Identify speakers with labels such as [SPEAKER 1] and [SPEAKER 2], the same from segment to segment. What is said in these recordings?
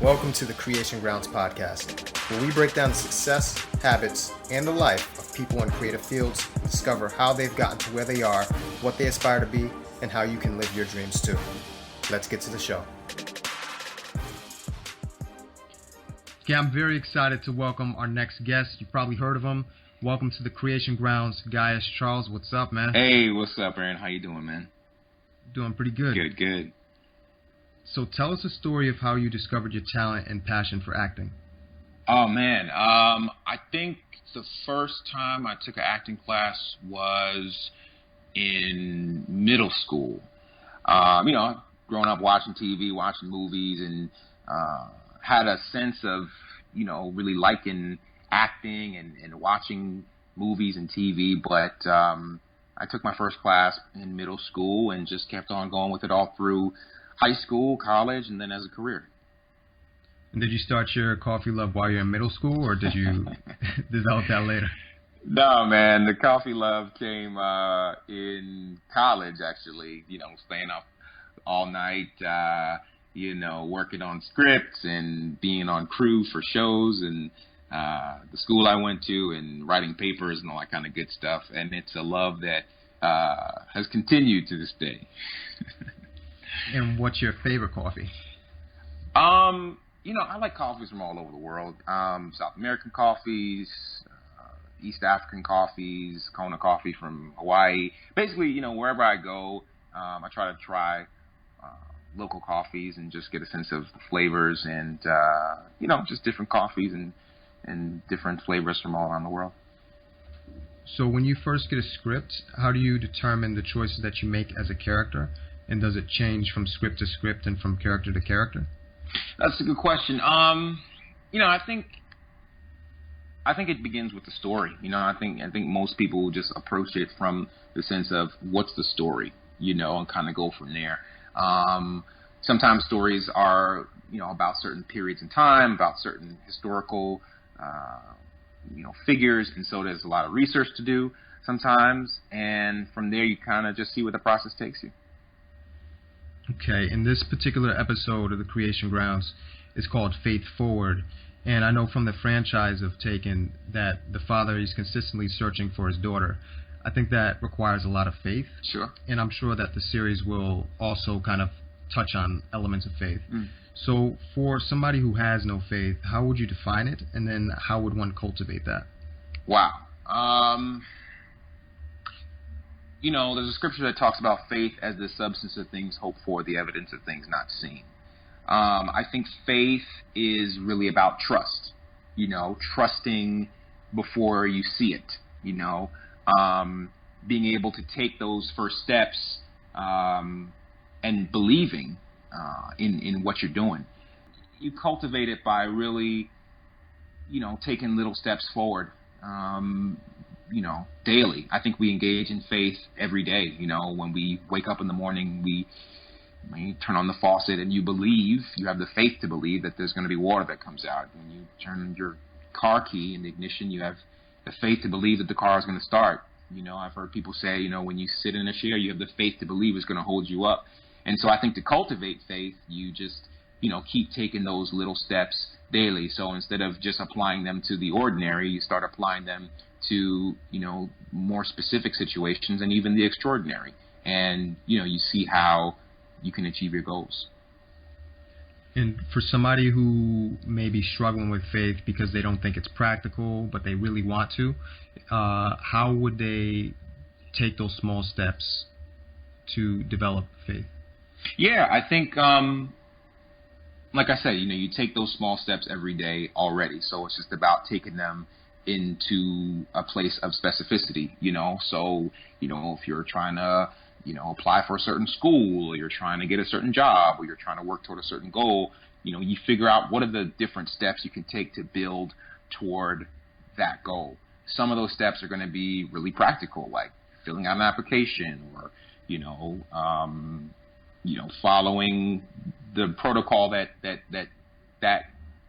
[SPEAKER 1] Welcome to the Creation Grounds podcast, where we break down the success, habits, and the life of people in creative fields, discover how they've gotten to where they are, what they aspire to be, and how you can live your dreams too. Let's get to the show. Okay, I'm very excited to welcome our next guest. You've probably heard of him. Welcome to the Creation Grounds, Gaius Charles. What's up, man?
[SPEAKER 2] Hey, what's up, Aaron? How you doing, man?
[SPEAKER 1] Doing pretty good.
[SPEAKER 2] Good.
[SPEAKER 1] So tell us a story of how you discovered your talent and passion for acting.
[SPEAKER 2] Oh, man. I think the first time I took an acting class was in middle school. Growing up watching TV, watching movies, and had a sense of, really liking acting and watching movies and TV. But I took my first class in middle school and just kept on going with it all through high school, college, and then as a career.
[SPEAKER 1] And did you start your coffee love while you were in middle school, or did you develop that later?
[SPEAKER 2] No, man. The coffee love came in college, actually. Staying up all night, working on scripts and being on crew for shows and the school I went to and writing papers and all that kind of good stuff. And it's a love that has continued to this day.
[SPEAKER 1] And what's your favorite coffee?
[SPEAKER 2] I like coffees from all over the world. South American coffees, East African coffees, Kona coffee from Hawaii. Basically, wherever I go, I try to try local coffees and just get a sense of the flavors and, just different coffees and different flavors from all around the world.
[SPEAKER 1] So when you first get a script, how do you determine the choices that you make as a character? And does it change from script to script and from character to character?
[SPEAKER 2] That's a good question. I think it begins with the story. I think most people just approach it from the sense of what's the story, and kind of go from there. Sometimes stories are, about certain periods in time, about certain historical, figures, and so there's a lot of research to do sometimes, and from there you kind of just see where the process takes you.
[SPEAKER 1] Okay, in this particular episode of the Creation Grounds, it's called Faith Forward, and I know from the franchise of Taken that the father is consistently searching for his daughter. I think that requires a lot of faith.
[SPEAKER 2] Sure.
[SPEAKER 1] And I'm sure that the series will also kind of touch on elements of faith. So for somebody who has no faith, how would you define it, and then how would one cultivate that?
[SPEAKER 2] Wow. There's a scripture that talks about faith as the substance of things hoped for, the evidence of things not seen. I think faith is really about trust, trusting before you see it, being able to take those first steps and believing in what you're doing. You cultivate it by really, taking little steps forward. Daily. I think we engage in faith every day. When we wake up in the morning, when you turn on the faucet and you believe, you have the faith to believe that there's going to be water that comes out. When you turn your car key in the ignition, you have the faith to believe that the car is going to start. I've heard people say, when you sit in a chair, you have the faith to believe it's going to hold you up. And so I think to cultivate faith, you just, keep taking those little steps daily. So instead of just applying them to the ordinary, you start applying them to, more specific situations and even the extraordinary. And, you see how you can achieve your goals.
[SPEAKER 1] And for somebody who may be struggling with faith because they don't think it's practical, but they really want to, how would they take those small steps to develop faith?
[SPEAKER 2] Yeah, I think, like I said, you take those small steps every day already. So it's just about taking them into a place of specificity, So, if you're trying to, apply for a certain school, or you're trying to get a certain job, or you're trying to work toward a certain goal, you figure out what are the different steps you can take to build toward that goal. Some of those steps are going to be really practical, like filling out an application, or, following the protocol that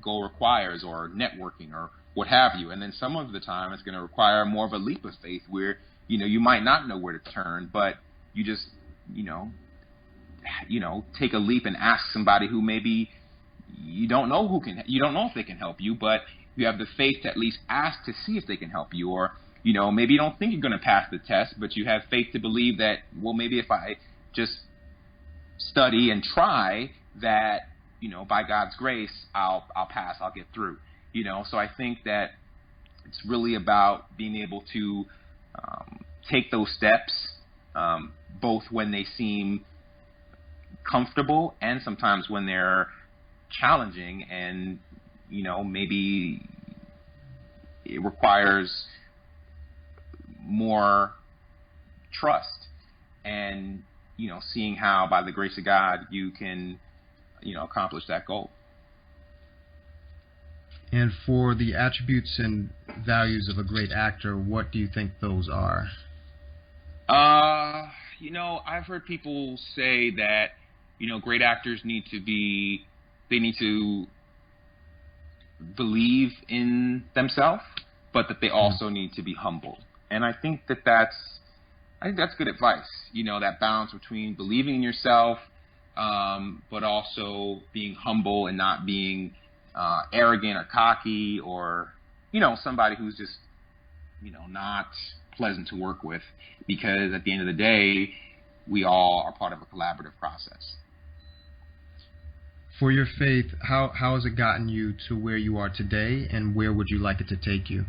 [SPEAKER 2] goal requires, or networking, or what have you. And then some of the time it's going to require more of a leap of faith where, you might not know where to turn, but you just, take a leap and ask somebody who maybe, you don't know if they can help you, but you have the faith to at least ask to see if they can help you. Or, maybe you don't think you're going to pass the test, but you have faith to believe that, well, maybe if I just study and try, that, by God's grace, I'll pass, I'll get through. So I think that it's really about being able to take those steps, both when they seem comfortable and sometimes when they're challenging, and maybe it requires more trust, and seeing how by the grace of God you can accomplish that goal.
[SPEAKER 1] And for the attributes and values of a great actor, what do you think those are?
[SPEAKER 2] I've heard people say that great actors need to believe in themselves, but that they also need to be humble. And I think that's good advice. That balance between believing in yourself, but also being humble and not being arrogant or cocky, or somebody who's just not pleasant to work with, because at the end of the day, we all are part of a collaborative process.
[SPEAKER 1] For your faith, how has it gotten you to where you are today, and where would you like it to take you?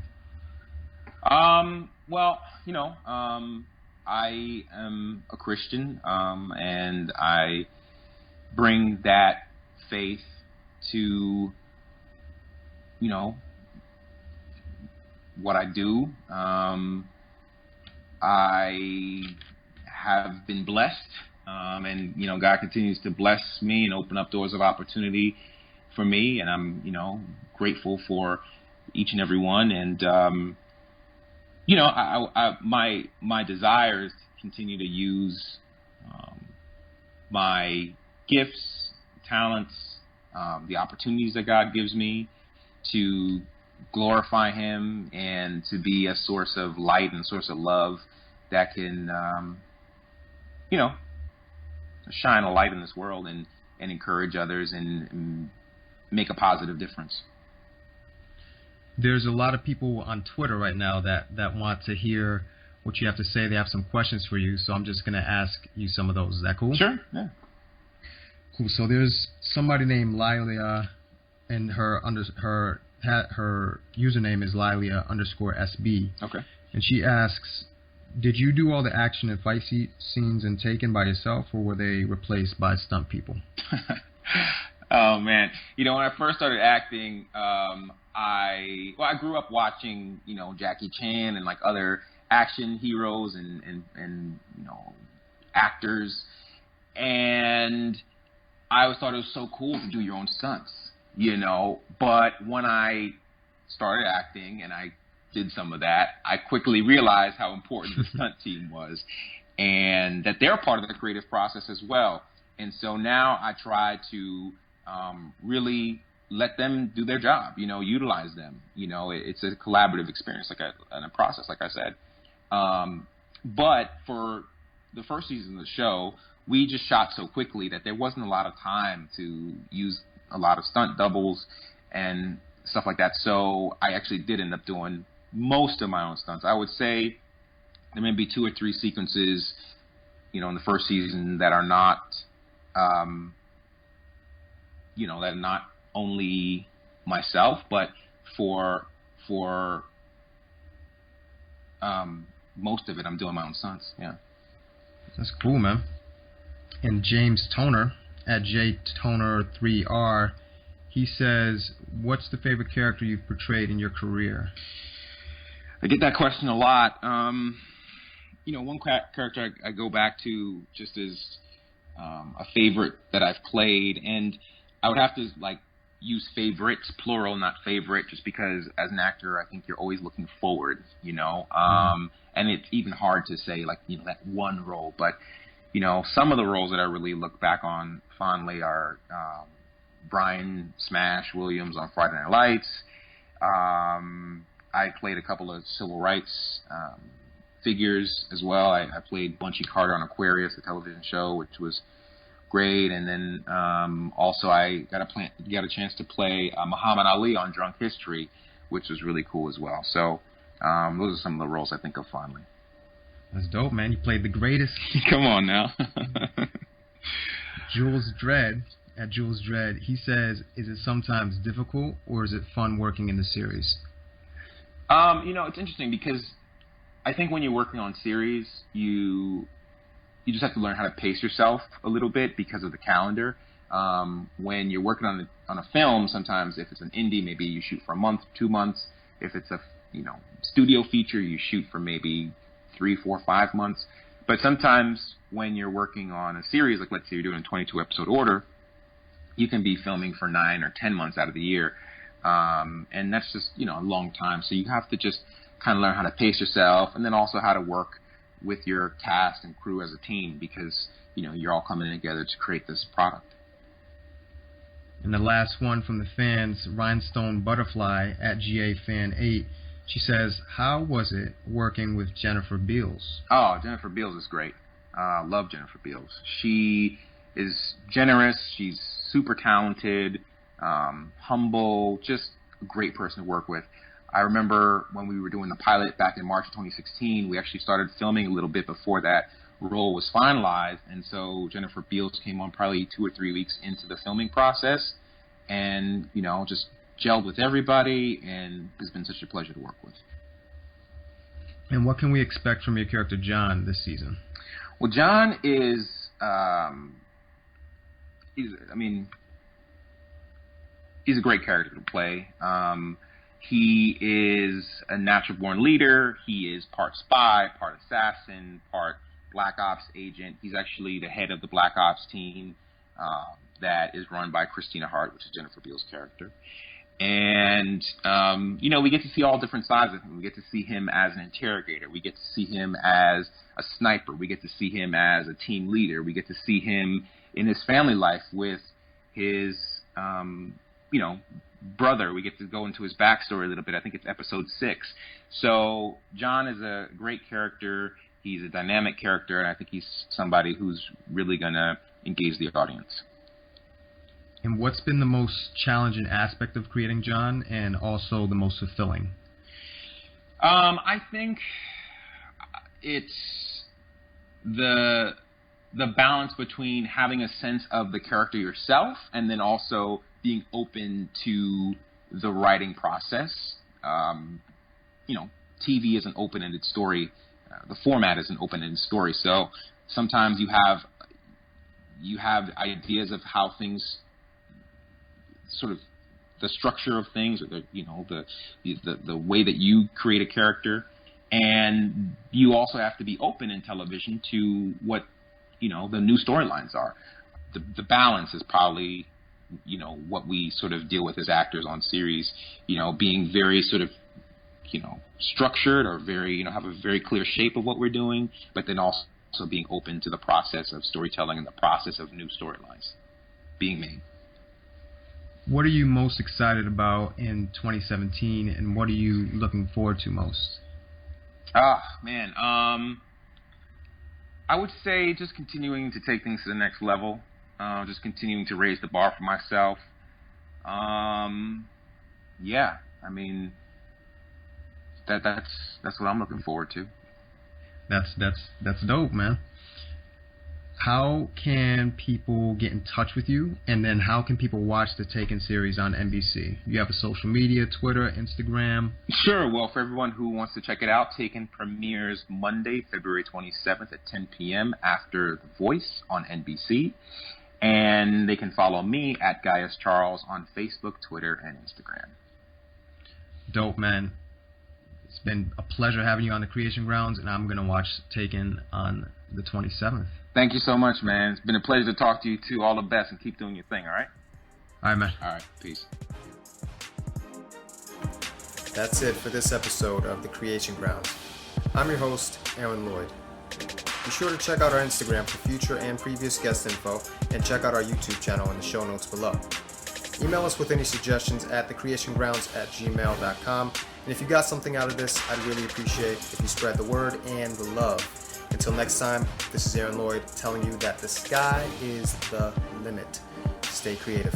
[SPEAKER 2] Well, I am a Christian, and I bring that faith to, what I do. I have been blessed, and God continues to bless me and open up doors of opportunity for me, and I'm grateful for each and every one. And my desire is to continue to use my gifts, talents, the opportunities that God gives me to glorify Him, and to be a source of light and source of love that can shine a light in this world, and encourage others, and make a positive difference.
[SPEAKER 1] There's a lot of people on Twitter right now that want to hear what you have to say. They have some questions for you, so I'm just going to ask you some of those. Is that cool?
[SPEAKER 2] Sure, yeah.
[SPEAKER 1] Cool. So there's somebody named Lilia, and her username is Lilia_SB.
[SPEAKER 2] Okay.
[SPEAKER 1] And she asks, did you do all the action and fight scenes and Taken by yourself, or were they replaced by stunt people?
[SPEAKER 2] Oh, man. When I first started acting, I grew up watching, Jackie Chan and like other action heroes and actors. And I always thought it was so cool to do your own stunts, But when I started acting and I did some of that, I quickly realized how important the stunt team was, and that they're part of the creative process as well. And so now I try to really let them do their job, utilize them. It's a collaborative experience, and a process, like I said. But for the first season of the show, we just shot so quickly that there wasn't a lot of time to use a lot of stunt doubles and stuff like that. So I actually did end up doing most of my own stunts. I would say there may be 2 or 3 sequences, in the first season that are not, that are not only myself, but for most of it, I'm doing my own stunts. Yeah.
[SPEAKER 1] That's cool, man. And James Toner at JToner3R, he says, what's the favorite character you've portrayed in your career?
[SPEAKER 2] I get that question a lot. One character I go back to just as a favorite that I've played, and I would have to use favorites, plural, not favorite, just because as an actor, I think you're always looking forward, and it's even hard to say that one role, but some of the roles that I really look back on fondly are Brian Smash Williams on Friday Night Lights. I played a couple of civil rights figures as well. I played Bunchy Carter on Aquarius, the television show, which was great. And then also I got a chance to play Muhammad Ali on Drunk History, which was really cool as well. So those are some of the roles I think of fondly.
[SPEAKER 1] That's dope, man. You played the greatest.
[SPEAKER 2] Come on now.
[SPEAKER 1] Jules Dredd, at Jules Dredd, he says, is it sometimes difficult or is it fun working in the series?
[SPEAKER 2] It's interesting because I think when you're working on series, you just have to learn how to pace yourself a little bit because of the calendar. When you're working on a film, sometimes if it's an indie, maybe you shoot for a month, 2 months. If it's a studio feature, you shoot for maybe 3, 4, 5 months. But sometimes when you're working on a series, like let's say you're doing a 22 episode order, you can be filming for 9 or 10 months out of the year. And that's just, a long time. So you have to just kind of learn how to pace yourself, and then also how to work with your cast and crew as a team, because, you're all coming together to create this product.
[SPEAKER 1] And the last one from the fans, Rhinestone Butterfly at GAFan8, she says, how was it working with Jennifer Beals?
[SPEAKER 2] Oh, Jennifer Beals is great. Love Jennifer Beals. She is generous. She's super talented, humble, just a great person to work with. I remember when we were doing the pilot back in March of 2016, we actually started filming a little bit before that role was finalized. And so Jennifer Beals came on probably 2 or 3 weeks into the filming process and, just gelled with everybody, and it's been such a pleasure to work with.
[SPEAKER 1] And what can we expect from your character John this season?
[SPEAKER 2] Well, John is, he's a great character to play. He is a natural-born leader. He is part spy, part assassin, part Black Ops agent. He's actually the head of the Black Ops team that is run by Christina Hart, which is Jennifer Beals' character. And, we get to see all different sides of him. We get to see him as an interrogator. We get to see him as a sniper. We get to see him as a team leader. We get to see him in his family life with his, brother. We get to go into his backstory a little bit. I think it's episode 6. So John is a great character. He's a dynamic character, and I think he's somebody who's really going to engage the audience.
[SPEAKER 1] And what's been the most challenging aspect of creating John, and also the most fulfilling?
[SPEAKER 2] I think it's the balance between having a sense of the character yourself and then also being open to the writing process. TV is an open-ended story. The format is an open-ended story. So sometimes you have ideas of how things, sort of the structure of things, or the way that you create a character, and you also have to be open in television to what the new storylines are. The balance is probably what we sort of deal with as actors on series, being very sort of structured, or very have a very clear shape of what we're doing, but then also being open to the process of storytelling and the process of new storylines being made.
[SPEAKER 1] What are you most excited about in 2017, and what are you looking forward to most?
[SPEAKER 2] Man. I would say just continuing to take things to the next level. Just continuing to raise the bar for myself. That's what I'm looking forward to.
[SPEAKER 1] That's dope, man. How can people get in touch with you, and then how can people watch the Taken series on NBC? You have a social media, Twitter, Instagram?
[SPEAKER 2] Sure. Well, for everyone who wants to check it out, Taken premieres Monday, February 27th at 10 p.m. after The Voice on NBC. And they can follow me at Gaius Charles on Facebook, Twitter, and Instagram.
[SPEAKER 1] Dope, man. It's been a pleasure having you on the Creation Grounds, and I'm going to watch Taken on the 27th.
[SPEAKER 2] Thank you so much, man. It's been a pleasure to talk to you, too. All the best, and keep doing your thing, all right?
[SPEAKER 1] All right, man.
[SPEAKER 2] All right, peace.
[SPEAKER 3] That's it for this episode of The Creation Grounds. I'm your host, Aaron Lloyd. Be sure to check out our Instagram for future and previous guest info, and check out our YouTube channel in the show notes below. Email us with any suggestions at thecreationgrounds@gmail.com. And if you got something out of this, I'd really appreciate if you spread the word and the love. Until next time, this is Aaron Lloyd telling you that the sky is the limit. Stay creative.